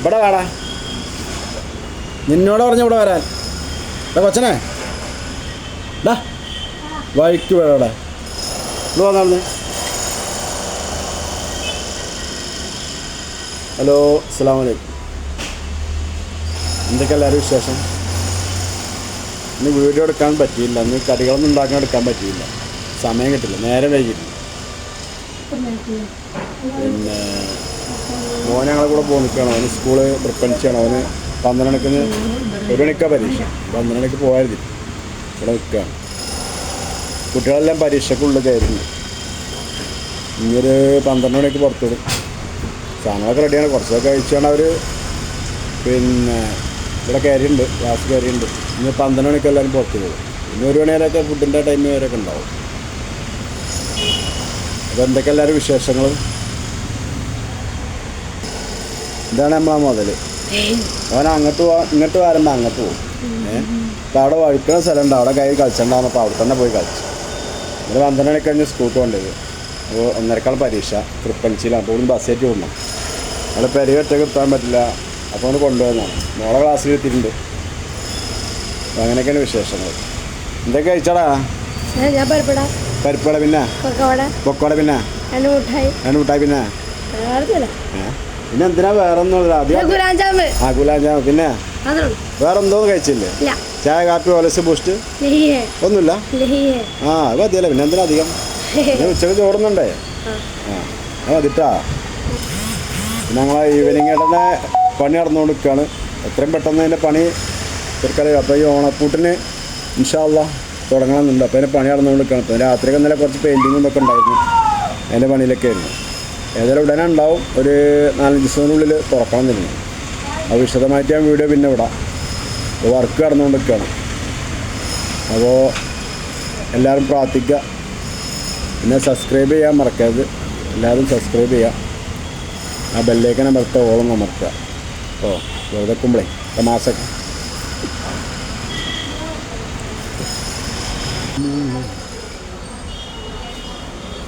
ഇവിടെ വാടാ, നിന്നോട് പറഞ്ഞു ഇവിടെ വരാൻ. കൊച്ചനെ ഡാ വഴിക്ക് വേടാ, ഇവിടെ വന്നാണ്. ഹലോ, അസ്സലാമു അലൈക്കും. എന്തൊക്കെ എല്ലാവരും വിശേഷം? ഇന്ന് വീഡിയോ എടുക്കാൻ പറ്റിയില്ല, ഇന്ന് കടികളൊന്നും ഉണ്ടാക്കാൻ എടുക്കാൻ പറ്റിയില്ല, സമയം കിട്ടില്ല, നേരെ വൈകിട്ട്. പിന്നെ മോനെ ഞങ്ങളെ കൂടെ പോയി നിൽക്കുകയാണ്. അവന് സ്കൂള് പ്രിപ്പൻസ് അവന് 12 മണിക്ക് 1 മണിക്കാണ് പരീക്ഷ. 12 മണിക്ക് പോയാൽ ഇവിടെ നിൽക്കുകയാണ്. കുട്ടികളെല്ലാം പരീക്ഷയ്ക്കുള്ളിൽ കയറുന്നു. ഇനിയൊരു 12 മണിക്ക് പുറത്തു വിടും. സാധനങ്ങളൊക്കെ റെഡിയാണ്. കുറച്ചൊക്കെ കഴിച്ചാണ് അവർ. പിന്നെ ഇവിടെ കയറിയുണ്ട്, ക്ലാസ് കയറിയുണ്ട്. ഇനി 12 മണിക്ക് എല്ലാവരും പുറത്തു പോകും. ഇനി 1 മണി വരെയൊക്കെ ഫുഡിൻ്റെ ടൈം വരെയൊക്കെ ഉണ്ടാവും. അപ്പോൾ എന്തൊക്കെ എല്ലാവരും വിശേഷങ്ങൾ? ഇതാണ് നമ്മളാ മുതൽ. അവൻ അങ്ങോട്ട് ഇങ്ങോട്ട് വരുമ്പോൾ അങ്ങോട്ട് പോകും. അപ്പോൾ അവിടെ വഴുക്കുന്ന സ്ഥലമുണ്ട്, അവിടെ കയ്യിൽ കളിച്ചിട്ടുണ്ടാകുന്നപ്പോൾ അവിടെ തന്നെ പോയി കളിച്ചു. ഒരു 12 മണിക്ക് കഴിഞ്ഞ് സ്കൂൾക്ക് കൊണ്ടുപോയി. അപ്പോൾ 1:30 പരീക്ഷ ട്രിപ്പൻസിയിലാണ്. അപ്പോൾ ബസ്സേറ്റ് വിടണം. അവിടെ പെരിയ ഒറ്റയ്ക്ക് എത്താൻ പറ്റില്ല. അപ്പോൾ അവന് കൊണ്ടുപോകുന്നതാണ്. മോളെ ക്ലാസ്സിൽ എത്തിയിട്ടുണ്ട്. അപ്പോൾ അങ്ങനെയൊക്കെയാണ് വിശേഷങ്ങൾ. എന്തൊക്കെ കഴിച്ചാടാ? പരിപ്പട, പിന്നെ പൊക്കോട, പിന്നെ 2 മിഠായി, പിന്നെ പിന്നെ എന്തിനാ വേറെ ഒന്നും? ആ ഗുലാബ്, പിന്നെ വേറെ എന്തോന്നും കഴിച്ചില്ലേ? ചായ, കാപ്പി, ഓലസ്, ബൂസ്റ്റ് ഒന്നുമില്ല? ആ അത് മതിയല്ലേ, പിന്നെ എന്തിനാ അധികം? ഉച്ചക്ക് ചോറുന്നുണ്ടേ? ആ മതിട്ടാ. പിന്നെ ഞങ്ങളെ ഈവനിങ് തന്നെ പണി നടന്നുകൊണ്ടിരിക്കുകയാണ്. എത്രയും പെട്ടെന്ന് അതിൻ്റെ പണി തീർക്കറിയാം. അപ്പോൾ ഈ ഓണപ്പൂട്ടിന് ഇൻഷാ അല്ലാഹ് തുടങ്ങണമെന്നുണ്ട്. അപ്പോൾ അതിൻ്റെ പണി നടന്നുകൊണ്ടിരിക്കുകയാണ്. അപ്പോൾ രാത്രിയൊക്കെ ഇന്നലെ കുറച്ച് പെയിൻറ്റിങ്ങും ഇതൊക്കെ ഉണ്ടായിരുന്നു. അതിൻ്റെ പണിയിലൊക്കെ ആയിരുന്നു. ഏതായാലും ഉടനെ ഉണ്ടാവും. ഒരു 4-5 ദിവസത്തിനുള്ളിൽ തുറക്കണം തന്നെ. അപ്പോൾ വിശദമായിട്ട് ഞാൻ വീഡിയോ പിന്നെ വിടാം. അപ്പോൾ വർക്ക് നടന്നുകൊണ്ടിരിക്കുകയാണ്. അപ്പോൾ എല്ലാവരും പ്രാർത്ഥിക്കുക. പിന്നെ സബ്സ്ക്രൈബ് ചെയ്യാൻ മറക്കരുത്. എല്ലാവരും സബ്സ്ക്രൈബ് ചെയ്യുക. ആ ബെല്ലേക്കൻ അമർത്ത ഓളം അമർത്തുക. ഓ വെറുതെ കുമ്പളേ തമാശക്ക്